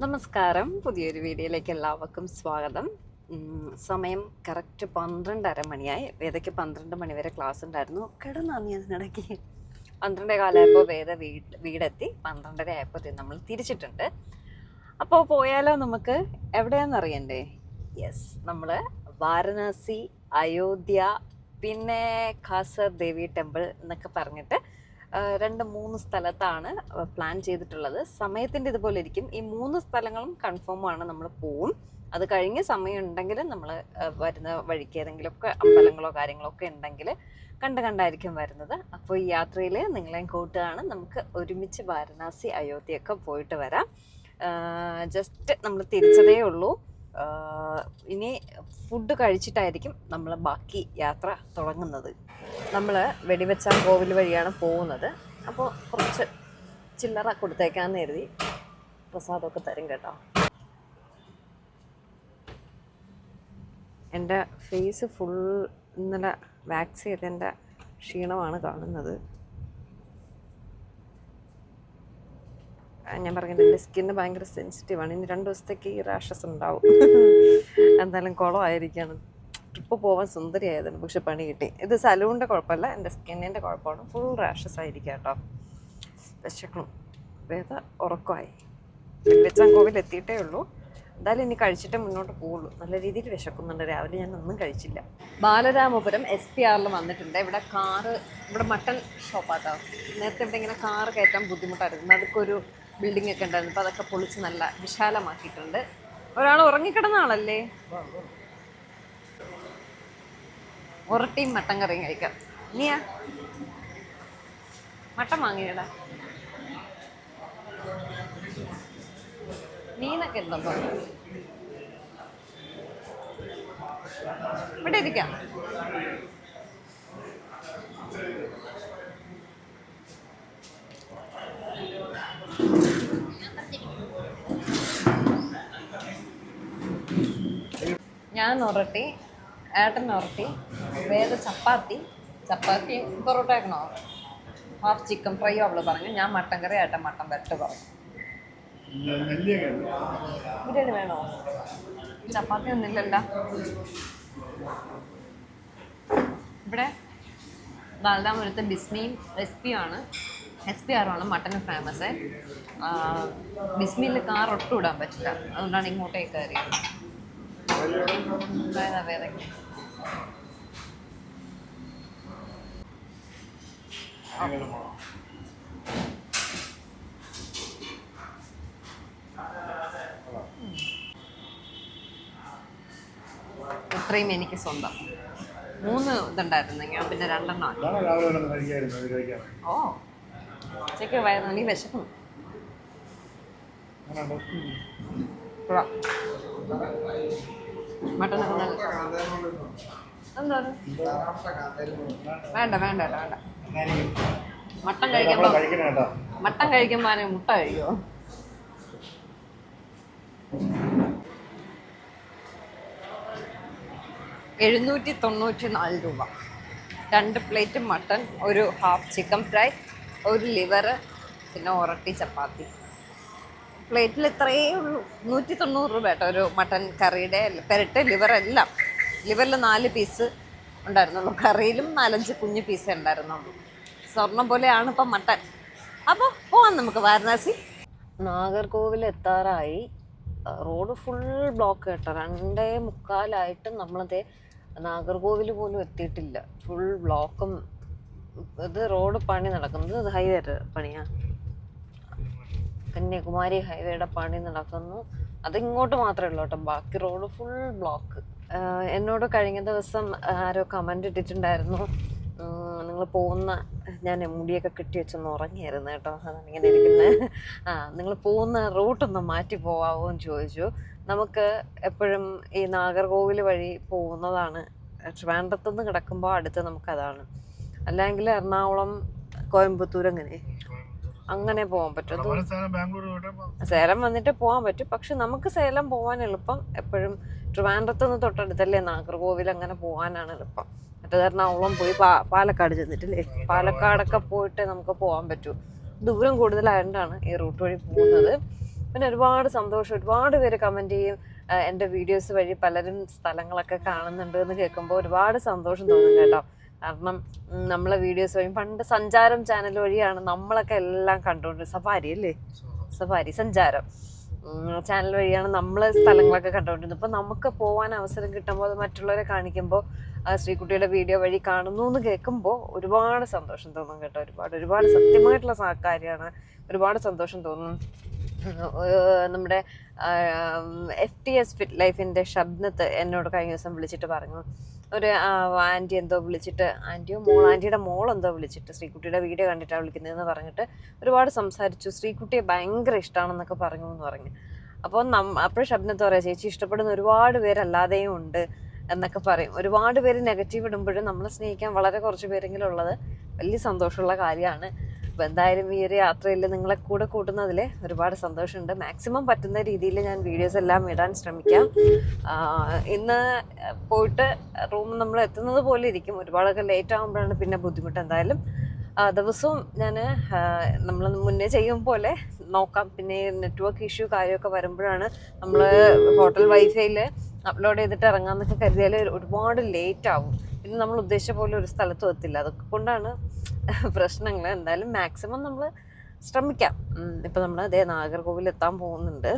നമസ്കാരം. പുതിയൊരു വീഡിയോയിലേക്ക് എല്ലാവർക്കും സ്വാഗതം. സമയം കറക്റ്റ് 12:30 മണിയായി. വേദയ്ക്ക് 12 മണി വരെ ക്ലാസ് ഉണ്ടായിരുന്നു. കിടന്നാന്നി അതിനിടയ്ക്ക് 12 കാലമായപ്പോൾ വേദ വീടെത്തി. 12:30 ആയപ്പോൾ നമ്മൾ തിരിച്ചിട്ടുണ്ട്. അപ്പോൾ പോയാലോ നമുക്ക്? എവിടെയാണെന്നറിയണ്ടേ? യെസ്, നമ്മൾ വാരണാസി, അയോധ്യ, പിന്നെ ഖാസർ ദേവി ടെമ്പിൾ എന്നൊക്കെ പറഞ്ഞിട്ട് 2-3 സ്ഥലത്താണ് പ്ലാൻ ചെയ്തിട്ടുള്ളത്. സമയത്തിൻ്റെ ഇതുപോലെ ഇരിക്കും. ഈ 3 സ്ഥലങ്ങളും കൺഫേമാണ്, നമ്മൾ പോവും. അത് കഴിഞ്ഞ് സമയം ഉണ്ടെങ്കിൽ നമ്മൾ വരുന്ന വഴിക്ക് ഏതെങ്കിലുമൊക്കെ അമ്പലങ്ങളോ കാര്യങ്ങളോ ഒക്കെ ഉണ്ടെങ്കിൽ കണ്ടായിരിക്കും വരുന്നത്. അപ്പോൾ ഈ യാത്രയിൽ നിങ്ങളെയും കൂട്ടുകയാണ്. നമുക്ക് ഒരുമിച്ച് വാരണാസി, അയോധ്യയൊക്കെ പോയിട്ട് വരാം. ജസ്റ്റ് നമ്മൾ തിരിച്ചതേ ഉള്ളൂ. ഇനി ഫുഡ് കഴിച്ചിട്ടായിരിക്കും നമ്മൾ ബാക്കി യാത്ര തുടങ്ങുന്നത്. നമ്മൾ വെടിവെച്ചാൽ കോവിൽ വഴിയാണ് പോകുന്നത്. അപ്പോൾ കുറച്ച് ചില്ലറ കൊടുത്തേക്കാന്ന് കരുതി. പ്രസാദമൊക്കെ തരും കേട്ടോ. എൻ്റെ ഫേസ് ഫുൾ ഇന്നലെ വാക്സ് ചെയ്തതിൻ്റെ ക്ഷീണമാണ് കാണുന്നത്. ഞാൻ പറഞ്ഞില്ല, എൻ്റെ സ്കിന്ന് ഭയങ്കര സെൻസിറ്റീവാണ്. ഇനി 2 ദിവസത്തേക്ക് ഈ റാഷസ് ഉണ്ടാവും. എന്തായാലും കുളമായിരിക്കുകയാണ്. ട്രിപ്പ് പോകാൻ സുന്ദരിയായതാണ്, പക്ഷെ പണി കിട്ടി. ഇത് സലൂണിൻ്റെ കുഴപ്പമല്ല, എൻ്റെ സ്കിന്നിൻ്റെ കുഴപ്പമാണ്. ഫുൾ റാഷസ് ആയിരിക്കുക കേട്ടോ. വിശക്കണം. വേദ ഉറക്കമായി. വെച്ചാങ്കോവിൽ എത്തിയിട്ടേ ഉള്ളൂ. എന്തായാലും ഇനി കഴിച്ചിട്ടേ മുന്നോട്ട് പോവുള്ളൂ. നല്ല രീതിയിൽ വിശക്കുന്നുണ്ട്. രാവിലെ ഞാൻ ഒന്നും കഴിച്ചില്ല. ബാലരാമപുരം SPR വന്നിട്ടുണ്ട്. ഇവിടെ മട്ടൺ ഷോപ്പാട്ടോ. നേരത്തെ ഇവിടെ ഇങ്ങനെ കാറ് കയറ്റാൻ ബുദ്ധിമുട്ടായിരുന്നു. അതൊക്കെ ഒരു ബിൽഡിംഗ് ഒക്കെ ഉണ്ടായിരുന്നു. അപ്പോൾ അതൊക്കെ പൊളിച്ച് നല്ല വിശാലമാക്കിയിട്ടുണ്ട്. ഒരാൾ ഉറങ്ങിക്കിടന്ന ആളല്ലേ? ഒരട്ടിയും മട്ടൻ കറിയും കഴിക്കാം. നീയാ മട്ടൻ വാങ്ങിയടാ? മീനൊക്കെ ഉണ്ടോ? ഇവിടെ ഇരിക്കാം. ഞാൻ ഒരട്ടി, ഏട്ടൻ ഒരട്ടി, വേദ ചപ്പാത്തി പൊറോട്ട ആക്കണോ? ഹാഫ് ചിക്കൻ ഫ്രൈയോ അവള് പറഞ്ഞു. ഞാൻ മട്ടൻ കറി, ഏട്ടൻ മട്ടൻ വരട്ട് പറഞ്ഞു. ബിരിയാണി വേണോ? ചപ്പാത്തി ഒന്നുമില്ലല്ലോ ഇവിടെ. ബാലരാമപുരത്ത് ബിസ്മിയും SPR ആണ് മട്ടന് ഫേമസ്. ബിസ്മിയിൽ കാർ ഒട്ടും ഇടാൻ പറ്റില്ല, അതുകൊണ്ടാണ് ഇങ്ങോട്ടേക്ക് കയറിയത്. വേദയ്ക്ക് ഇത്രയും എനിക്ക് സ്വന്തം. 3 ഇതുണ്ടായിരുന്നു, ഞാൻ പിന്നെ 2 ഓ ഉച്ചയ്ക്ക് വയറിന് വിശക്കും. മട്ടനൊക്കെ നല്ല. എന്താ വേണ്ട മട്ടൻ കഴിക്കുമ്പോ മുട്ട കഴിക്കുമോ? ₹794 2 പ്ലേറ്റ് മട്ടൻ, ഒരു ഹാഫ് ചിക്കൻ ഫ്രൈ, ഒരു ലിവർ, പിന്നെ ഒരട്ടി ചപ്പാത്തി. പ്ലേറ്റിൽ ഇത്രയേ ഉള്ളൂ. ₹190 കേട്ടോ ഒരു മട്ടൻ കറിയുടെ പെരട്ട്. ലിവറിൽ 4 പീസ് ഉണ്ടായിരുന്നുള്ളൂ. കറിയിലും 4-5 കുഞ്ഞു പീസേ ഉണ്ടായിരുന്നുള്ളൂ. സ്വർണം പോലെയാണ് ഇപ്പം മട്ടൻ. അപ്പോൾ പോവാം നമുക്ക് വാരണാസി. നാഗർകോവിൽ എത്താറായി. റോഡ് ഫുൾ ബ്ലോക്ക് കേട്ടോ. 2:45 നമ്മളതേ നാഗർകോവിൽ പോലും എത്തിയിട്ടില്ല. ഫുൾ ബ്ലോക്കും. ഇത് റോഡ് പണി നടക്കുന്നത്. ഇത് ഹൈവേ പണിയാ. കന്യാകുമാരി ഹൈവേയുടെ പണി നടക്കുന്നു. അതിങ്ങോട്ട് മാത്രമേ ഉള്ളൂ കേട്ടോ. ബാക്കി റോഡ് ഫുൾ ബ്ലോക്ക്. എന്നോട് കഴിഞ്ഞ ദിവസം ആരോ കമൻ്റ് ഇട്ടിട്ടുണ്ടായിരുന്നു, നിങ്ങൾ പോകുന്ന, ഞാൻ മുടിയൊക്കെ കെട്ടി വെച്ചൊന്ന് ഉറങ്ങിയായിരുന്നു കേട്ടോ. അതാണ് ഇങ്ങനെ ഇരിക്കുന്നത്. നിങ്ങൾ പോകുന്ന റൂട്ടൊന്ന് മാറ്റി പോവാമോ എന്ന് ചോദിച്ചു. നമുക്ക് എപ്പോഴും ഈ നാഗർകോവിൽ വഴി പോകുന്നതാണ്. ട്രിവാൻഡ്രത്തുനിന്ന് കിടക്കുമ്പോൾ അടുത്ത് നമുക്കതാണ്. അല്ലെങ്കിൽ എറണാകുളം, കോയമ്പത്തൂർ അങ്ങനെ പോകാൻ പറ്റും. സേലം വന്നിട്ട് പോകാൻ പറ്റും. പക്ഷെ നമുക്ക് സേലം പോകാൻ എളുപ്പം എപ്പോഴും ട്രിവാൻഡ്രത്തുനിന്ന് തൊട്ടടുത്തല്ലേ നാഗർകോവിൽ, അങ്ങനെ പോകാനാണ് എളുപ്പം. മറ്റേത് എറണാകുളം പോയി പാലക്കാട് ചെന്നിട്ടില്ലേ, പാലക്കാടൊക്കെ പോയിട്ട് നമുക്ക് പോകാൻ പറ്റൂ. ദൂരം കൂടുതലായതുകൊണ്ടാണ് ഈ റൂട്ട് വഴി പോകുന്നത്. പിന്നെ ഒരുപാട് സന്തോഷം, ഒരുപാട് പേര് കമൻറ്റ് ചെയ്യും. എൻ്റെ വീഡിയോസ് വഴി പലരും സ്ഥലങ്ങളൊക്കെ കാണുന്നുണ്ട് എന്ന് കേൾക്കുമ്പോൾ ഒരുപാട് സന്തോഷം തോന്നും കേട്ടോ. കാരണം നമ്മളെ വീഡിയോസ് വഴി പണ്ട് സഞ്ചാരം ചാനൽ വഴിയാണ് നമ്മളൊക്കെ എല്ലാം കണ്ടുകൊണ്ടിരുന്നത്. സഫാരി അല്ലേ, സഫാരി സഞ്ചാരം ചാനൽ വഴിയാണ് നമ്മൾ സ്ഥലങ്ങളൊക്കെ കണ്ടുകൊണ്ടിരുന്നത്. അപ്പോൾ നമുക്ക് പോകാൻ അവസരം കിട്ടുമ്പോൾ അത് മറ്റുള്ളവരെ കാണിക്കുമ്പോൾ ശ്രീകുട്ടിയുടെ വീഡിയോ വഴി കാണുന്നു എന്ന് കേൾക്കുമ്പോൾ ഒരുപാട് സന്തോഷം തോന്നും കേട്ടോ. ഒരുപാട് സത്യമായിട്ടുള്ള കാര്യമാണ്. ഒരുപാട് സന്തോഷം തോന്നും. നമ്മുടെ FTS ഫിറ്റ് ലൈഫിൻ്റെ ഷബ്നത്ത് എന്നോട് കഴിഞ്ഞ ദിവസം വിളിച്ചിട്ട് പറഞ്ഞു, ഒരു ആൻറ്റി എന്തോ വിളിച്ചിട്ട്, ആൻറ്റിയുടെ മോൾ എന്തോ വിളിച്ചിട്ട് ശ്രീകുട്ടിയുടെ വീഡിയോ കണ്ടിട്ടാണ് വിളിക്കുന്നതെന്ന് പറഞ്ഞിട്ട് ഒരുപാട് സംസാരിച്ചു. ശ്രീകുട്ടിയെ ഭയങ്കര ഇഷ്ടമാണെന്നൊക്കെ പറഞ്ഞു എന്ന് പറഞ്ഞു. അപ്പോൾ ഷബ്നത്ത് പറയാം, ചേച്ചി ഇഷ്ടപ്പെടുന്ന ഒരുപാട് പേരല്ലാതെയും ഉണ്ട് എന്നൊക്കെ പറയും. ഒരുപാട് പേര് നെഗറ്റീവ് ഇടുമ്പോഴും നമ്മളെ സ്നേഹിക്കാൻ വളരെ കുറച്ച് പേരെങ്കിലും ഉള്ളത് വലിയ സന്തോഷമുള്ള കാര്യമാണ്. അപ്പോൾ എന്തായാലും ഈ ഒരു യാത്രയിൽ നിങ്ങളെ കൂടെ കൂട്ടുന്നതിൽ ഒരുപാട് സന്തോഷമുണ്ട്. മാക്സിമം പറ്റുന്ന രീതിയിൽ ഞാൻ വീഡിയോസ് എല്ലാം ഇടാൻ ശ്രമിക്കാം. ഇന്ന് പോയിട്ട് റൂം നമ്മൾ എത്തുന്നത് പോലെ ഇരിക്കും. ഒരുപാടൊക്കെ ലേറ്റ് ആകുമ്പോഴാണ് പിന്നെ ബുദ്ധിമുട്ട്. എന്തായാലും ദിവസവും ഞാൻ നമ്മൾ മുന്നേ ചെയ്യും പോലെ നോക്കാം. പിന്നെ നെറ്റ്വർക്ക് ഇഷ്യൂ കാര്യമൊക്കെ വരുമ്പോഴാണ് നമ്മൾ ഹോട്ടൽ വൈഫൈയിൽ അപ്ലോഡ് ചെയ്തിട്ട് ഇറങ്ങാമെന്നൊക്കെ കരുതിയാൽ ഒരുപാട് ലേറ്റ് ആവും. പിന്നെ നമ്മൾ ഉദ്ദേശിച്ച പോലെ ഒരു സ്ഥലത്തും എത്തില്ല. അതൊക്കെ കൊണ്ടാണ് പ്രശ്നങ്ങൾ. എന്തായാലും മാക്സിമം നമ്മൾ ശ്രമിക്കാം. ഇപ്പം നമ്മൾ അതേ നാഗർകോവിൽ എത്താൻ പോകുന്നുണ്ട്.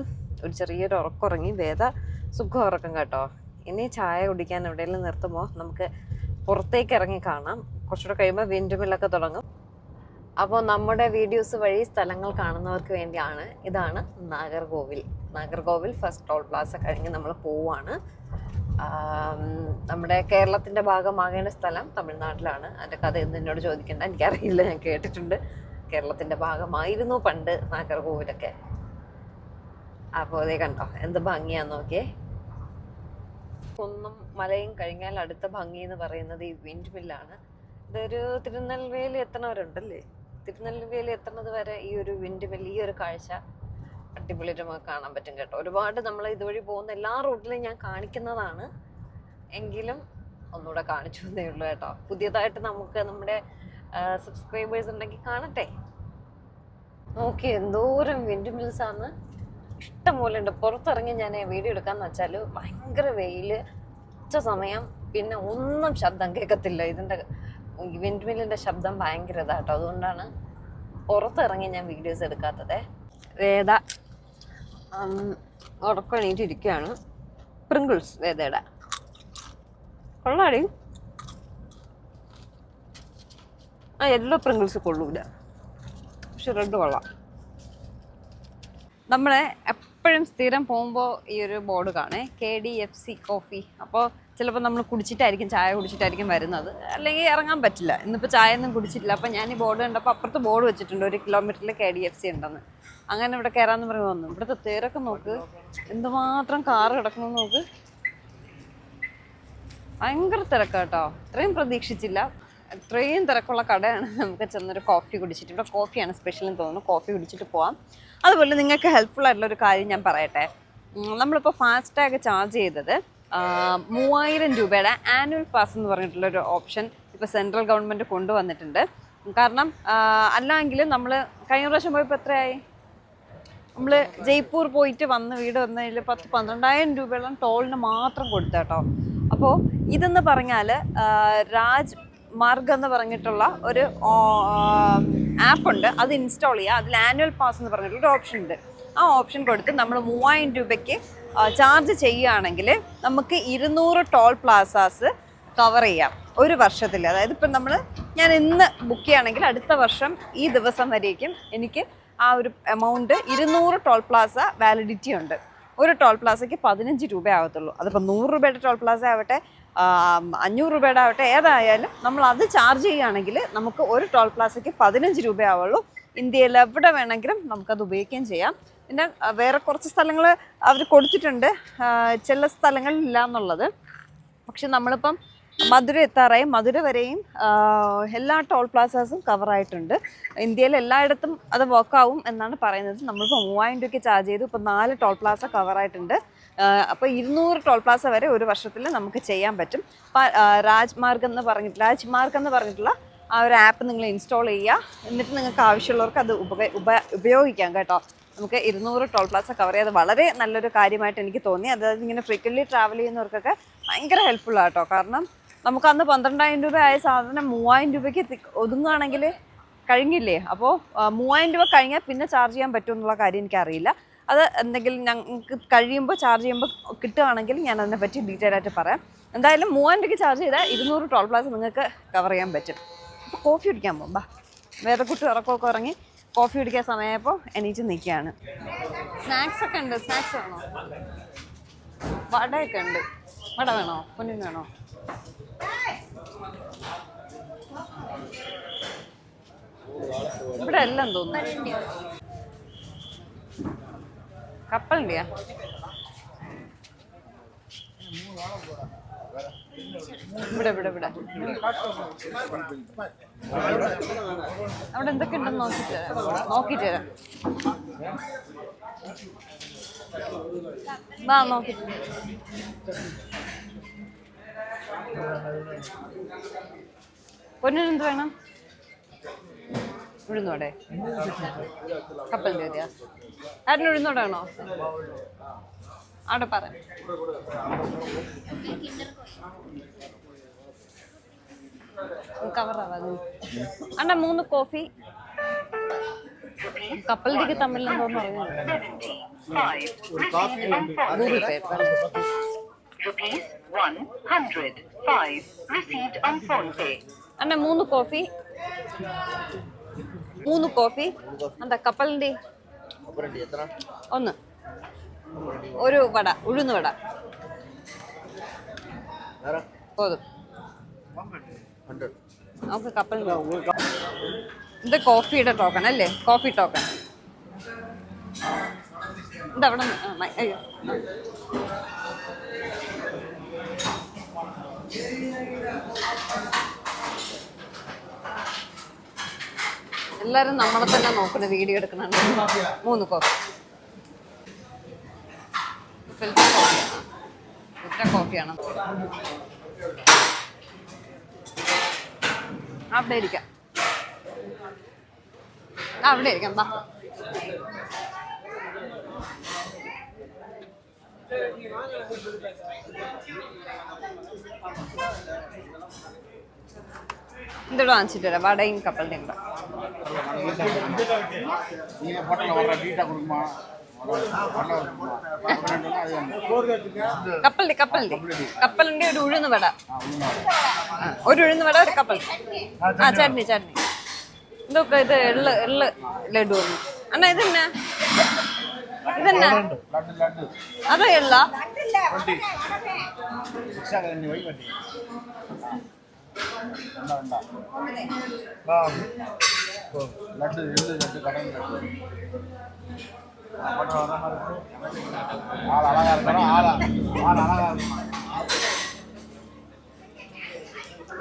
ഒരു ചെറിയൊരു ഉറക്കമുറങ്ങി, വേദ സുഖം ഉറക്കം കേട്ടോ. ഇനി ചായ കുടിക്കാൻ എവിടെയെങ്കിലും നിർത്തുമ്പോൾ നമുക്ക് പുറത്തേക്ക് ഇറങ്ങി കാണാം. കുറച്ചുകൂടെ കഴിയുമ്പോൾ വിൻഡ്മില്ലൊക്കെ തുടങ്ങും. അപ്പോൾ നമ്മുടെ വീഡിയോസ് വഴി സ്ഥലങ്ങൾ കാണുന്നവർക്ക് വേണ്ടിയാണ്. ഇതാണ് നാഗർകോവിൽ ഫസ്റ്റ് ടോൾ പ്ലാസ കഴിഞ്ഞ് നമ്മൾ പോവാണ്. നമ്മുടെ കേരളത്തിൻ്റെ ഭാഗമാകേണ്ട സ്ഥലം തമിഴ്നാട്ടിലാണ്. അതിൻ്റെ കഥ എന്നോട് ചോദിക്കേണ്ട, എനിക്കറിയില്ല. ഞാൻ കേട്ടിട്ടുണ്ട് കേരളത്തിൻ്റെ ഭാഗമായിരുന്നു പണ്ട് നാഗർകോവിലൊക്കെ. അപ്പോൾ അതേ കണ്ടോ എന്ത് ഭംഗിയാന്ന് നോക്കിയേ. കുന്നും മലയും കഴിഞ്ഞാൽ അടുത്ത ഭംഗി എന്ന് പറയുന്നത് ഈ വിൻഡ് മില്ലാണ്. ഇതൊരു തിരുനെൽവേലി എത്തണവരുണ്ടല്ലേ, തിരുനെൽവേലി എത്തുന്നത് വരെ ഈ ഒരു വിൻഡ് മില്ല്, ഈ ഒരു കാഴ്ച അടിപൊളിയായിട്ട് നമുക്ക് കാണാൻ പറ്റും കേട്ടോ. ഒരുപാട് നമ്മൾ ഇതുവഴി പോകുന്ന എല്ലാ റൂട്ടിലും ഞാൻ കാണിക്കുന്നതാണ്, എങ്കിലും ഒന്നുകൂടെ കാണിച്ചു എന്നേ ഉള്ളൂ കേട്ടോ. പുതിയതായിട്ട് നമുക്ക് നമ്മുടെ സബ്സ്ക്രൈബേഴ്സ് ഉണ്ടെങ്കിൽ കാണട്ടെ. നോക്കി എന്തോരം വിൻഡ് മിൽസ് ആണ്, ഇഷ്ടം പോലെ ഉണ്ട്. പുറത്തിറങ്ങി ഞാൻ വീഡിയോ എടുക്കാന്ന് വെച്ചാൽ ഭയങ്കര വെയിൽ, ഉച്ച സമയം, പിന്നെ ഒന്നും ശബ്ദം കേൾക്കത്തില്ല. ഇതിൻ്റെ വിൻഡ് മില്ലിൻ്റെ ശബ്ദം ഭയങ്കര ഇതാട്ടോ. അതുകൊണ്ടാണ് പുറത്തിറങ്ങി ഞാൻ വീഡിയോസ് എടുക്കാത്തത്. വേദ ഉറക്കം എണീറ്റിരിക്കുകയാണ്. പ്രിങ്കിൾസ് വേദയുടെ കൊള്ളാടി. യെല്ലോ പ്രിങ്കിൾസ് കൊള്ളൂല, പക്ഷെ റെഡ് കൊള്ളാം. നമ്മളെ എപ്പോഴും സ്ഥിരം പോകുമ്പോൾ ഈ ഒരു ബോർഡ് കാണേ, KDFC കോഫി. അപ്പോൾ ചിലപ്പോൾ നമ്മൾ ചായ കുടിച്ചിട്ടായിരിക്കും വരുന്നത്, അല്ലെങ്കിൽ ഇറങ്ങാൻ പറ്റില്ല. ഇന്നിപ്പോൾ ചായ ഒന്നും കുടിച്ചിട്ടില്ല. അപ്പോൾ ഞാൻ ഈ ബോർഡ് കണ്ടപ്പോൾ അപ്പുറത്ത് ബോർഡ് വെച്ചിട്ടുണ്ട് 1 കിലോമീറ്ററിൽ KDFC ഉണ്ടെന്ന്. അങ്ങനെ ഇവിടെ കയറാമെന്ന് പറഞ്ഞ് വന്നു. ഇവിടുത്തെ തേരൊക്കെ നോക്ക്, എന്തുമാത്രം കാറ് കിടക്കുന്നു നോക്ക്. ഭയങ്കര തിരക്കാട്ടോ, ഇത്രയും പ്രതീക്ഷിച്ചില്ല. ഇത്രയും തിരക്കുള്ള കടയാണ്. നമുക്ക് ചെന്നൊരു കോഫി കുടിച്ചിട്ട്, ഇവിടെ കോഫിയാണ് സ്പെഷ്യൽ എന്ന് തോന്നുന്നു, കോഫി കുടിച്ചിട്ട് പോവാം. അതുപോലെ നിങ്ങൾക്ക് ഹെൽപ്ഫുൾ ആയിട്ടുള്ളൊരു കാര്യം ഞാൻ പറയട്ടെ. നമ്മളിപ്പോൾ ഫാസ്ടാഗ് ചാർജ് ചെയ്തത് 3000 രൂപയുടെ ആനുവൽ പാസ് എന്ന് പറഞ്ഞിട്ടുള്ളൊരു ഓപ്ഷൻ ഇപ്പോൾ സെൻട്രൽ ഗവൺമെൻറ് കൊണ്ടുവന്നിട്ടുണ്ട്. കാരണം അല്ലെങ്കിൽ നമ്മൾ കഴിഞ്ഞ പ്രാവശ്യം പോയപ്പോൾ എത്രയായി, നമ്മൾ ജയ്പൂർ പോയിട്ട് വീട് വന്നതിൽ 10-12,000 രൂപയോളം ടോളിന് മാത്രം കൊടുത്ത കേട്ടോ. അപ്പോൾ ഇതെന്ന് പറഞ്ഞാൽ രാജ് മാർഗ് എന്ന് പറഞ്ഞിട്ടുള്ള ഒരു ആപ്പുണ്ട്, അത് ഇൻസ്റ്റാൾ ചെയ്യുക. അതിൽ ആനുവൽ പാസ് എന്ന് പറഞ്ഞിട്ടുള്ളൊരു ഓപ്ഷൻ ഉണ്ട്. ആ ഓപ്ഷൻ കൊടുത്ത് നമ്മൾ 3000 രൂപയ്ക്ക് ചാർജ് ചെയ്യുകയാണെങ്കിൽ നമുക്ക് 200 ടോൾ പ്ലാസാസ് കവർ ചെയ്യാം ഒരു വർഷത്തിൽ. അതായത് ഇപ്പം ഞാൻ ഇന്ന് ബുക്ക് ചെയ്യുകയാണെങ്കിൽ അടുത്ത വർഷം ഈ ദിവസം വരേക്കും എനിക്ക് ആ ഒരു എമൗണ്ട് 200 ടോൾ പ്ലാസ വാലിഡിറ്റി ഉണ്ട്. ഒരു ടോൾ പ്ലാസയ്ക്ക് 15 രൂപ ആവത്തുള്ളൂ. അതിപ്പോൾ 100 രൂപയുടെ ടോൾ പ്ലാസ ആവട്ടെ, 500 രൂപയുടെ ആവട്ടെ, ഏതായാലും നമ്മൾ അത് ചാർജ് ചെയ്യുകയാണെങ്കിൽ നമുക്ക് ഒരു ടോൾ പ്ലാസയ്ക്ക് 15 രൂപയാവുള്ളൂ. ഇന്ത്യയിൽ എവിടെ വേണമെങ്കിലും നമുക്കത് ഉപയോഗിക്കുകയും ചെയ്യാം. പിന്നെ വേറെ കുറച്ച് സ്ഥലങ്ങൾ അവർ കൊടുത്തിട്ടുണ്ട്, ചില സ്ഥലങ്ങളിലില്ല എന്നുള്ളത്. പക്ഷെ നമ്മളിപ്പം മധുര എത്താറായി, മധുര വരെയും എല്ലാ ടോൾ പ്ലാസാസും കവറായിട്ടുണ്ട്. ഇന്ത്യയിൽ എല്ലായിടത്തും അത് വർക്കാവും എന്നാണ് പറയുന്നത്. നമ്മളിപ്പോൾ 3000 രൂപയ്ക്ക് ചാർജ് ചെയ്തു, ഇപ്പോൾ 4 ടോൾ പ്ലാസ കവറായിട്ടുണ്ട്. അപ്പോൾ 200 ടോൾ പ്ലാസ വരെ ഒരു വർഷത്തിൽ നമുക്ക് ചെയ്യാൻ പറ്റും. രാജ് മാർഗ് എന്ന് പറഞ്ഞിട്ടുള്ള ആ ഒരു ആപ്പ് നിങ്ങൾ ഇൻസ്റ്റാൾ ചെയ്യുക. എന്നിട്ട് നിങ്ങൾക്ക് ആവശ്യമുള്ളവർക്ക് അത് ഉപയോഗിക്കാം കേട്ടോ. നമുക്ക് 200 ടോൾ പ്ലാസ കവർ ചെയ്ത് വളരെ നല്ലൊരു കാര്യമായിട്ട് എനിക്ക് തോന്നി. അതായത് ഇങ്ങനെ ഫ്രീക്വൻ്റ്ലി ട്രാവൽ ചെയ്യുന്നവർക്കൊക്കെ ഭയങ്കര ഹെൽപ്ഫുള്ളാണ് കേട്ടോ. കാരണം നമുക്ക് അന്ന് 12,000 രൂപ ആയ സാധനം 3,000 രൂപയ്ക്ക് ഒതുങ്ങുകയാണെങ്കിൽ കഴിഞ്ഞില്ലേ. അപ്പോൾ 3,000 രൂപ കഴിഞ്ഞാൽ പിന്നെ ചാർജ് ചെയ്യാൻ പറ്റുമെന്നുള്ള കാര്യം എനിക്കറിയില്ല. അത് എന്തെങ്കിലും ഞങ്ങൾക്ക് കഴിയുമ്പോൾ ചാർജ് ചെയ്യുമ്പോൾ കിട്ടുകയാണെങ്കിൽ ഞാൻ അതിനെപ്പറ്റി ഡീറ്റെയിൽ ആയിട്ട് പറയാം. എന്തായാലും 3,000 രൂപയ്ക്ക് ചാർജ് ചെയ്താൽ 200 ടോൾ പ്ലാസ നിങ്ങൾക്ക് കവർ ചെയ്യാൻ പറ്റും. അപ്പോൾ കോഫി കുടിക്കാൻ പോകും. വേറെ കുട്ടി ഉറക്കമൊക്കെ ഇറങ്ങി കോഫി കുടിക്കാൻ സമയമായപ്പോൾ എണീറ്റ് നിൽക്കുകയാണ്. സ്നാക്സ് ഒക്കെ ഉണ്ട്. സ്നാക്സ് വേണോ? വടയൊക്കെ ഉണ്ട്. വട വേണോ? പൊന്നിന് വേണോ? ഇവിടെ എല്ലാം തോന്നുന്നു. കപ്പലിൻ്റെയാ? ഇവിടെ ഇവിടെ ഇവിടെ അവിടെ എന്തൊക്കെ ഉണ്ടെന്ന് നോക്കിട്ട് തരാം. നോക്കിട്ട് പൊന്നിനെന്ത് വേണം? ഉഴുന്നോടെ? കപ്പലിൻ്റെ മതിയാ? ആരിന് ഉഴുന്നോടെ വേണോ? അവിടെ പറയാം. കവറാവാതെ അണ്ണ 3 കോഫി. കപ്പലിലേക്ക് തമ്മിൽ എന്തോന്ന് പറഞ്ഞു. ഗൂഗിൾ പേ അണ്ണ 3 കോഫി. 3 കോഫി. എന്താ കപ്പലിൻ്റെ? 1 ഒരു വട, ഉഴുന്ന് വട. പോതും. നമുക്ക് കപ്പലിൻ്റെ. ഇത് കോഫിയുടെ ടോക്കൺ അല്ലേ? Coffee token. ഇതവിടെ. അയ്യോ, എല്ലാരും നമ്മളെ തന്നെ നോക്കുന്ന വീഡിയോ എടുക്കുന്നുണ്ട്. 3 കോഫി. ഫിൽറ്റർ കോഫിയാണ്. അവിടെ ഇരിക്കാം. അവിടെ ഇരിക്കാം. ബാ. ഇതോടെ വാങ്ങിച്ചിട്ട് വരാം. വടയും കപ്പലിൻ്റെയും കൂടെ. കപ്പലിന്റെ ഒരു ഉഴുന്ന് വട. ഒരു ഉഴുന്ന് വട, ഒരു കപ്പൽ. ചട്നി. ഇതൊക്കെ ഇത് എള്ള് ലഡു. അണ്ണാ ഇതെന്നാ? അത് എള്ള?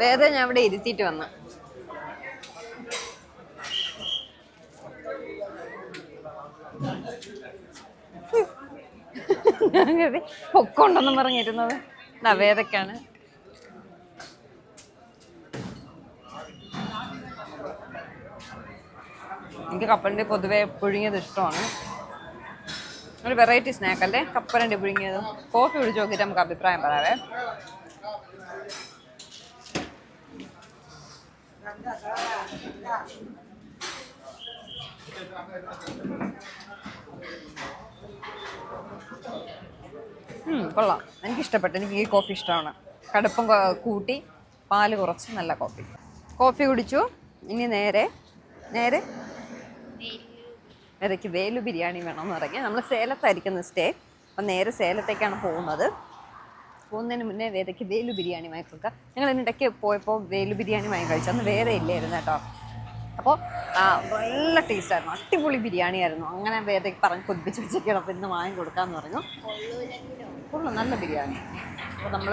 വേറെ ഞാൻ ഇവിടെ ഇരുത്തിയിട്ട് വന്ന. പൊക്കമുണ്ടെന്നും പറഞ്ഞിരുന്നത് വേദക്കാണ്. എനിക്ക് കപ്പലിൻ്റെ പൊതുവെ പുഴുങ്ങിയത് ഇഷ്ടമാണ്. ഒരു വെറൈറ്റി സ്നാക്ക് അല്ലേ കപ്പലിൻ്റെ പുഴുങ്ങിയതും. കോഫി കുടിച്ച് നോക്കിയിട്ട് നമുക്ക് അഭിപ്രായം പറയാവേ. കൊള്ളാം. എനിക്കിഷ്ടപ്പെട്ടു. എനിക്ക് ഈ കോഫി ഇഷ്ടമാണ്. കടുപ്പം കൂട്ടി പാല് കുറച്ച് നല്ല കോഫി കുടിച്ചു. ഇനി നേരെ ഇടയ്ക്ക് വേലു ബിരിയാണി വേണമെന്ന് പറഞ്ഞ് നമ്മൾ സേലത്തായിരിക്കുന്ന സ്റ്റേ. അപ്പം നേരെ സേലത്തേക്കാണ് പോകുന്നതിന് മുന്നേ വേദയ്ക്ക് വേലു ബിരിയാണി വാങ്ങി കൊടുക്കുക. ഞങ്ങൾ ഇതിനിടയ്ക്ക് പോയപ്പോൾ വേലു ബിരിയാണി വാങ്ങി കഴിച്ചു. അന്ന് വേറെ ഇല്ലായിരുന്നു കേട്ടോ. അപ്പോൾ നല്ല ടേസ്റ്റായിരുന്നു. അടിപൊളി ബിരിയാണി ആയിരുന്നു. അങ്ങനെ വേദയ്ക്ക് പറഞ്ഞ് കൊതിപ്പിച്ച് വെച്ചേക്കണം. അപ്പോൾ ഇന്ന് വാങ്ങി കൊടുക്കാമെന്ന് പറഞ്ഞു. ഫുള്ള് നല്ല ബിരിയാണി. അപ്പോൾ നമ്മൾ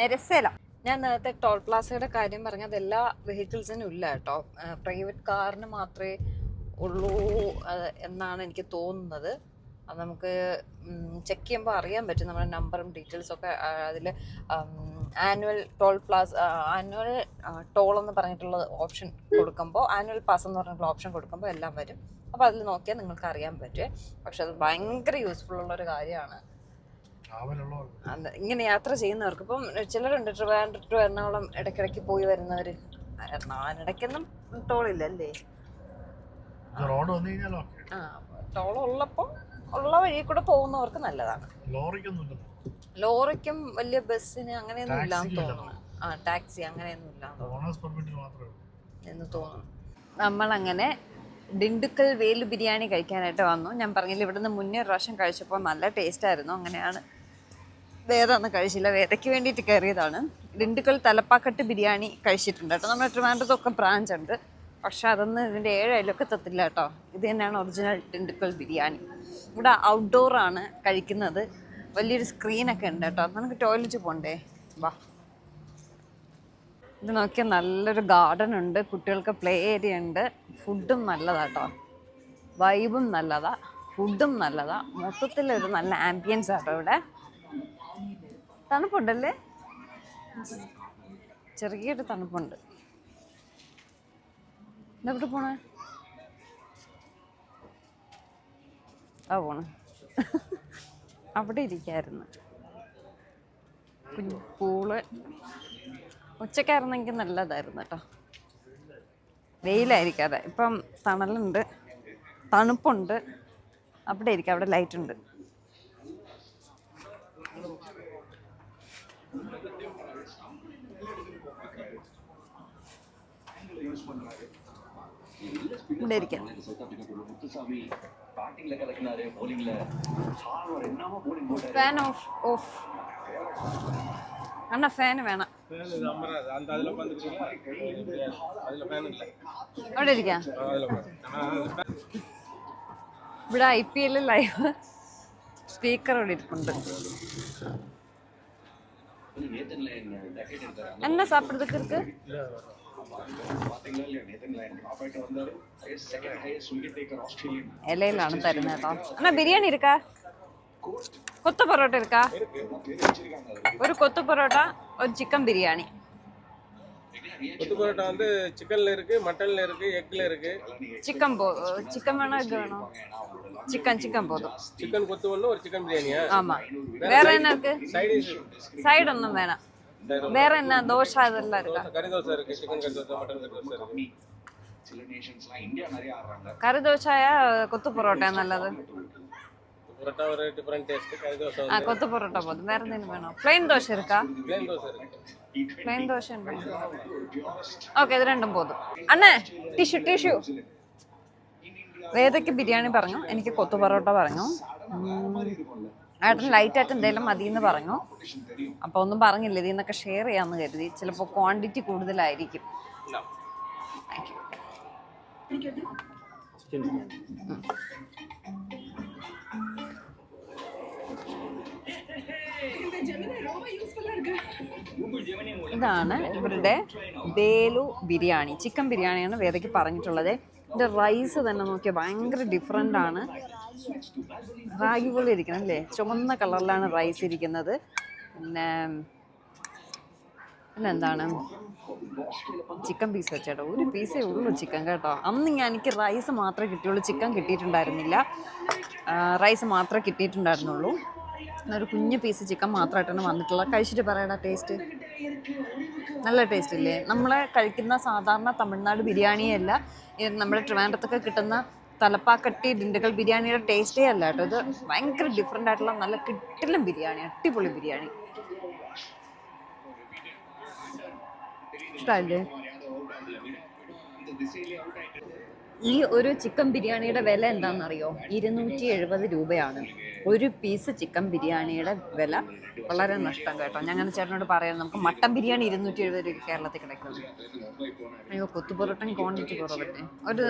നേരെ സേലം. ഞാൻ നേരത്തെ ടോൾ പ്ലാസയുടെ കാര്യം പറഞ്ഞത് എല്ലാ വെഹിക്കിൾസിനും ഇല്ല കേട്ടോ. പ്രൈവറ്റ് കാറിന് മാത്രമേ ഉള്ളൂ എന്നാണ് എനിക്ക് തോന്നുന്നത്. അത് നമുക്ക് ചെക്ക് ചെയ്യുമ്പോൾ അറിയാൻ പറ്റും നമ്മുടെ നമ്പറും ഡീറ്റെയിൽസും ഒക്കെ അതിൽ ആനുവൽ ടോൾ എന്ന് പറഞ്ഞിട്ടുള്ള ഓപ്ഷൻ കൊടുക്കുമ്പോൾ, ആനുവൽ പാസ് എന്ന് പറഞ്ഞിട്ടുള്ള ഓപ്ഷൻ കൊടുക്കുമ്പോൾ എല്ലാം വരും. അപ്പോൾ അതിൽ നോക്കിയാൽ നിങ്ങൾക്ക് അറിയാൻ പറ്റും. പക്ഷെ അത് ഭയങ്കര യൂസ്ഫുൾ ഉള്ളൊരു കാര്യമാണ്. ഇങ്ങനെ യാത്ര ചെയ്യുന്നവർക്ക് ഇപ്പം ചിലരുണ്ട് ട്രിവാൻഡ്രം ടു എറണാകുളം ഇടയ്ക്കിടയ്ക്ക് പോയി വരുന്നവർ. ഇടയ്ക്കൊന്നും ടോളില്ലല്ലേ? ടോൾ ഉള്ളപ്പോൾ ഉള്ള വഴി കൂടെ പോകുന്നവർക്ക് നല്ലതാണ്. ലോറിക്കും വലിയ ബസ്സിന് അങ്ങനെയൊന്നും ഇല്ലാന്ന് തോന്നുന്നു. ടാക്സി അങ്ങനെയൊന്നും ഇല്ലാന്ന് തോന്നുന്നു. നമ്മളങ്ങനെ ഡിണ്ടുക്കൽ വേലു ബിരിയാണി കഴിക്കാനായിട്ട് വന്നു. ഞാൻ പറഞ്ഞില്ല, ഇവിടുന്ന് മുന്നേ ഒരു പ്രാവശ്യം കഴിച്ചപ്പോൾ നല്ല ടേസ്റ്റ് ആയിരുന്നു. അങ്ങനെയാണ് വേദ ഒന്നും കഴിച്ചില്ല, വേദയ്ക്ക് വേണ്ടിയിട്ട് കയറിയതാണ്. ഡിണ്ടുക്കൽ തലപ്പാക്കട്ട് ബിരിയാണി കഴിച്ചിട്ടുണ്ട് കേട്ടോ. നമ്മുടെ ട്രിവാൻഡ്രത്തൊക്കെ ബ്രാഞ്ച് ഉണ്ട്, പക്ഷെ അതൊന്നും ഇതിൻ്റെ 7 അയലൊക്കത്തെത്തില്ല കേട്ടോ. ഇത് തന്നെയാണ് ഒറിജിനൽ ഡിണ്ടുക്കൽ ബിരിയാണി. ഇവിടെ ഔട്ട്ഡോറാണ് കഴിക്കുന്നത്. വലിയൊരു സ്ക്രീനൊക്കെ ഉണ്ട് കേട്ടോ. നമുക്ക് ടോയ്ലറ്റ് പോകണ്ടേ? വാ. ഇത് നോക്കിയാൽ നല്ലൊരു ഗാർഡൻ ഉണ്ട്, കുട്ടികൾക്ക് പ്ലേ ഏരിയ ഉണ്ട്. ഫുഡും നല്ലതാട്ടോ, വൈബും നല്ലതാ, ഫുഡും നല്ലതാ. മൊത്തത്തിലൊരു നല്ല ആംബിയൻസ് ആട്ടോ ഇവിടെ. തണുപ്പുണ്ടല്ലേ? ചെറിയൊരു തണുപ്പുണ്ട്. എവിടെ പോണേ? പോണേ അവിടെ ഇരിക്കായിരുന്നു. പൂള് ഉച്ചക്കായിരുന്നെങ്കിൽ നല്ലതായിരുന്നു കേട്ടോ. വെയിലായിരിക്കാതെ. ഇപ്പം തണലുണ്ട്, തണുപ്പുണ്ട്. അവിടെ ഇരിക്കാം, അവിടെ ലൈറ്റ് ഉണ്ട്. ഇവിടെ ഇരിക്കാം. ഫാൻ ഓഫ് അണ്ണ, ഫാന് വേണം. അവിടെ ഇരിക്കാം. ഇവിടെ IPL ലൈവ് സ്പീക്കർ ഇവിടെ ഇരിപ്പുണ്ട്. എന്നാ സാപ്പിടുறதுக்கு இருக்கு? ഇലയിലാണ് തരുന്നത് കേട്ടോ. എന്നാ ബിരിയാണി ഇരിക്കാ? കൊത്തു പൊറോട്ട ഇരിക്കാ? ഒരു കൊത്തു പൊറോട്ട, ഒരു ചിക്കൻ ബിരിയാണി. கொத்து பரோட்டா வந்து சிக்கன்ல இருக்கு, மட்டன்ல இருக்கு, எக்ல இருக்கு. சிக்கன் வேணா, எக் வேணும்? சிக்கன் போதும். சிக்கன் கொத்து ஒண்ணு, ஒரு சிக்கன் பிரியாணியா? ஆமா. வேற என்ன இருக்கு? சைடு ஒண்ணும் வேணாம். வேற என்ன? தோசை அதெல்லாம் இருக்கா? கறி தோசை இருக்கு, சிக்கன் கறி தோசை, மட்டன் கறி தோசை இருக்கு. கறி தோசையா கொத்து பொரோட்டா நல்லது? പൊറോട്ട ഒരു ഡിഫറെന്റ് ടേസ്റ്റ്. കറി ദോശ കൊത്തു പൊറോട്ട പോതും. വേറെ എന്തെങ്കിലും വേണോ? പ്ലെയിൻ ദോശ ഇരിക്കാ? പ്ലെയിൻ ദോശ ഇருக்கு. പ്ലെയിൻ ദോശ ഉണ്ട്. ഓക്കെ, ഇത് രണ്ടും പോതും. അണ്ണേ ടിഷ്യൂ. വേദയ്ക്ക് ബിരിയാണി പറഞ്ഞു, എനിക്ക് കൊത്തു പൊറോട്ട പറഞ്ഞു. ഏട്ടൻ ലൈറ്റായിട്ട് എന്തെങ്കിലും മതിയെന്ന് പറഞ്ഞു. അപ്പോൾ ഒന്നും പറഞ്ഞില്ല, ഇതിൽ നിന്നൊക്കെ ഷെയർ ചെയ്യാമെന്ന് കരുതി. ചിലപ്പോൾ ക്വാണ്ടിറ്റി കൂടുതലായിരിക്കും. ഇതാണ് ഇവരുടെ വേലു ബിരിയാണി. ചിക്കൻ ബിരിയാണിയാണ് വേദയ്ക്ക് പറഞ്ഞിട്ടുള്ളത്. ഇതിൻ്റെ റൈസ് തന്നെ നോക്കിയാൽ ഭയങ്കര ഡിഫറെൻ്റ് ആണ്. റാഗി പോലെ ഇരിക്കണം അല്ലേ? ചുമന്ന കളറിലാണ് റൈസ് ഇരിക്കുന്നത്. പിന്നെന്താണ്, ചിക്കൻ പീസ് വെച്ചേട്ടോ. ഒരു പീസേ ഉള്ളൂ ചിക്കൻ കേട്ടോ. അന്ന് എനിക്ക് റൈസ് മാത്രമേ കിട്ടിയുള്ളൂ, ചിക്കൻ കിട്ടിയിട്ടുണ്ടായിരുന്നില്ല. റൈസ് മാത്രമേ കിട്ടിയിട്ടുണ്ടായിരുന്നുള്ളൂ. ഒരു കുഞ്ഞു പീസ് ചിക്കൻ മാത്രമായിട്ടാണ് വന്നിട്ടുള്ളത്. കഴിച്ചിട്ട് പറയടാ ടേസ്റ്റ്. നല്ല ടേസ്റ്റ് ഇല്ലേ? നമ്മളെ കഴിക്കുന്ന സാധാരണ തമിഴ്നാട് ബിരിയാണിയല്ല, നമ്മുടെ ട്രിവാൻഡ്രത്തൊക്കെ കിട്ടുന്ന തലപ്പാക്കട്ടി ഡിണ്ടുക്കൽ ബിരിയാണിയുടെ ടേസ്റ്റേ അല്ല കേട്ടോ. ഇത് ഭയങ്കര ഡിഫറെൻ്റ് ആയിട്ടുള്ള നല്ല കിട്ടിലും ബിരിയാണി, അടിപൊളി ബിരിയാണി. ഇഷ്ടമല്ലേ? ഈ ഒരു ചിക്കൻ ബിരിയാണിയുടെ വില എന്താണെന്നറിയോ? 270 രൂപയാണ് ഒരു പീസ് ചിക്കൻ ബിരിയാണിയുടെ വില. വളരെ നഷ്ടം കേട്ടോ. ഞങ്ങൾ ചേട്ടനോട് പറയാം, നമുക്ക് മട്ടൻ ബിരിയാണി 270 രൂപ കേരളത്തിൽ കിടക്കുന്നത്. അയ്യോ, കൊത്തുപൊറോട്ടൻ ക്വാണ്ടിറ്റി കുറവല്ലേ? ഒരു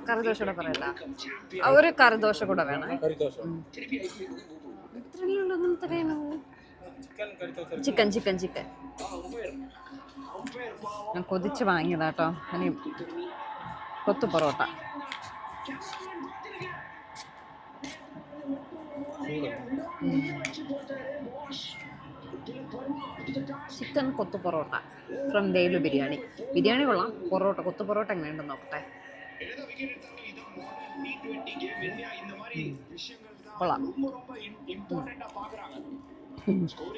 കറി ദോശ കൂടെ പറയണ്ട, ഒരു കറി ദോശ കൂടെ വേണം. ചിക്കൻ ഞാൻ കൊതിച്ച് വാങ്ങിയതാട്ടോ. ഇനി കൊത്തു പൊറോട്ട ചിക്കൻ കൊത്തു പൊറോട്ട ഫ്രം വേലു ബിരിയാണി. ബിരിയാണി കൊള്ളാം, പൊറോട്ട കൊത്തു പൊറോട്ട എങ്ങനെയുണ്ടെന്ന് നോക്കട്ടെ. കൊള്ളാം.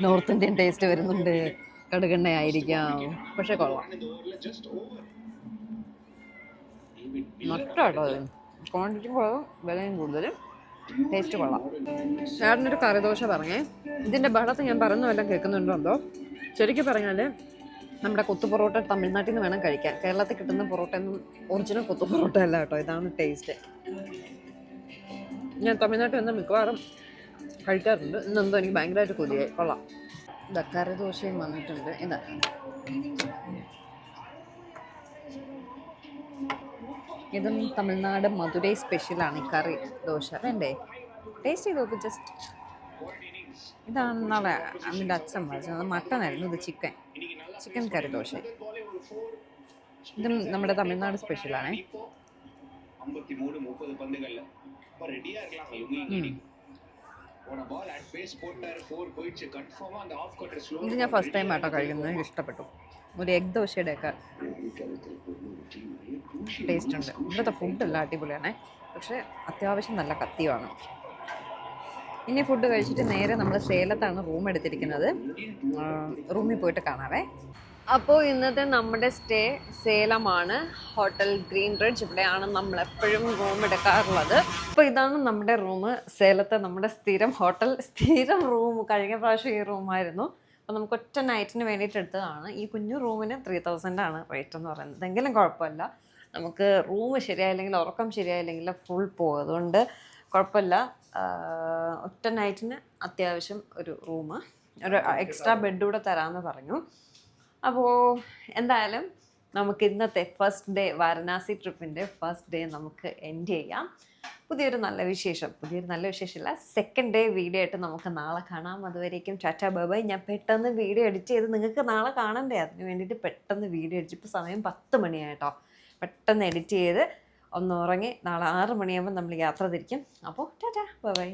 നോർത്ത് ഇന്ത്യൻ ടേസ്റ്റ് വരുന്നുണ്ട്, കടുകെണ്ണ ആയിരിക്കാം, പക്ഷെ കൊള്ളാം. നഷ്ടമാട്ടോ അത്, ക്വാണ്ടിറ്റി കുറവും വിലയും കൂടുതലും, ടേസ്റ്റ് കൊള്ളാം. ചേട്ടനൊരു കറിദോശ പറഞ്ഞേ. ഇതിൻ്റെ ബഹളത്ത് ഞാൻ പറയുന്ന വല്ലതും കേൾക്കുന്നുണ്ടോ എന്തോ. ശരിക്കും പറഞ്ഞാൽ നമ്മുടെ കൊത്തു പൊറോട്ട തമിഴ്നാട്ടിൽ നിന്ന് വേണം കഴിക്കാൻ. കേരളത്തിൽ കിട്ടുന്ന പൊറോട്ടയൊന്നും ഒറിജിനൽ കൊത്തു പൊറോട്ട അല്ല കേട്ടോ. ഇതാണ് ടേസ്റ്റ്. ഞാൻ തമിഴ്നാട്ടിൽ വന്ന് മിക്കവാറും കഴിക്കാറുണ്ട്. ഇന്നെന്തോ എനിക്ക് ഭയങ്കരമായിട്ട് കൊതിയായി. കൊള്ളാം. കറി ദോശയും വന്നിട്ടുണ്ട്. ഇതാ ഇതും തമിഴ്നാട് മധുരൈ സ്പെഷ്യലാണ് ഈ കറി ദോശ. വേണ്ടേ? ടേസ്റ്റ് ചെയ്ത് നോക്ക് ജസ്റ്റ്. ഇതാണ് നാളെ അതിൻ്റെ അച്ഛൻ വായിച്ചത്. മട്ടനായിരുന്നു, ഇത് ചിക്കൻ കറി ദോശ. ഇതും നമ്മുടെ തമിഴ്നാട് സ്പെഷ്യലാണേ. ഇത് ഞാൻ ഫസ്റ്റ് ടൈം ആട്ടോ കഴിക്കുന്നത്, എനിക്ക് ഇഷ്ടപ്പെട്ടു. ഒരു എഗ് ദോശയുടെ ഒക്കെ ടേസ്റ്റ് ഉണ്ട്. ഇവിടുത്തെ ഫുഡെല്ലാം അടിപൊളിയാണേ, പക്ഷെ അത്യാവശ്യം നല്ല കത്തിയുമാണ്. ഇനി ഫുഡ് കഴിച്ചിട്ട് നേരെ നമ്മൾ സേലത്താണ് റൂം എടുത്തിരിക്കുന്നത്. റൂമിൽ പോയിട്ട് കാണാവേ. അപ്പോൾ ഇന്നത്തെ നമ്മുടെ സ്റ്റേ സേലമാണ്, ഹോട്ടൽ ഗ്രീൻ റിഡ്ജ്. ഇവിടെയാണ് നമ്മളെപ്പോഴും റൂം എടുക്കാറുള്ളത്. അപ്പോൾ ഇതാണ് നമ്മുടെ റൂം, സേലത്തെ നമ്മുടെ സ്ഥിരം റൂം. കഴിഞ്ഞ പ്രാവശ്യം ഈ റൂമായിരുന്നു. അപ്പോൾ നമുക്ക് ഒറ്റ നൈറ്റിന് വേണ്ടിയിട്ട് എടുത്തതാണ്. ഈ കുഞ്ഞു റൂമിന് 3000 ആണ് റേറ്റ് എന്ന് പറയുന്നത്. എങ്കിലും കുഴപ്പമില്ല, നമുക്ക് റൂം ശരിയായില്ലെങ്കിൽ, ഉറക്കം ശരിയായില്ലെങ്കിൽ ഫുൾ പോകും. അതുകൊണ്ട് കുഴപ്പമില്ല. ഒറ്റ നൈറ്റിന് അത്യാവശ്യം ഒരു റൂം, ഒരു എക്സ്ട്രാ ബെഡ് കൂടെ തരാമെന്ന് പറഞ്ഞു. അപ്പോൾ എന്തായാലും നമുക്ക് ഇന്നത്തെ ഫസ്റ്റ് ഡേ, വാരണാസി ട്രിപ്പിൻ്റെ ഫസ്റ്റ് ഡേ നമുക്ക് എൻഡ് ചെയ്യാം. പുതിയൊരു നല്ല വിശേഷമല്ല, സെക്കൻഡ് ഡേ വീഡിയോ ആയിട്ട് നമുക്ക് നാളെ കാണാം. അതുവരേക്കും ടാറ്റാ ബൈ ബൈ. ഞാൻ പെട്ടെന്ന് വീഡിയോ എഡിറ്റ് ചെയ്ത് നിങ്ങൾക്ക് നാളെ കാണണ്ടേ, അതിന് വേണ്ടിയിട്ട് പെട്ടെന്ന് വീഡിയോ എഡിറ്റ്. ഇപ്പോൾ സമയം 10 മണിയായിട്ടോ. പെട്ടെന്ന് എഡിറ്റ് ചെയ്ത് ഒന്ന് ഉറങ്ങി നാളെ 6 മണിയാകുമ്പോൾ നമ്മൾ യാത്ര തിരിക്കും. അപ്പോൾ ടാറ്റാ ബൈ ബൈ.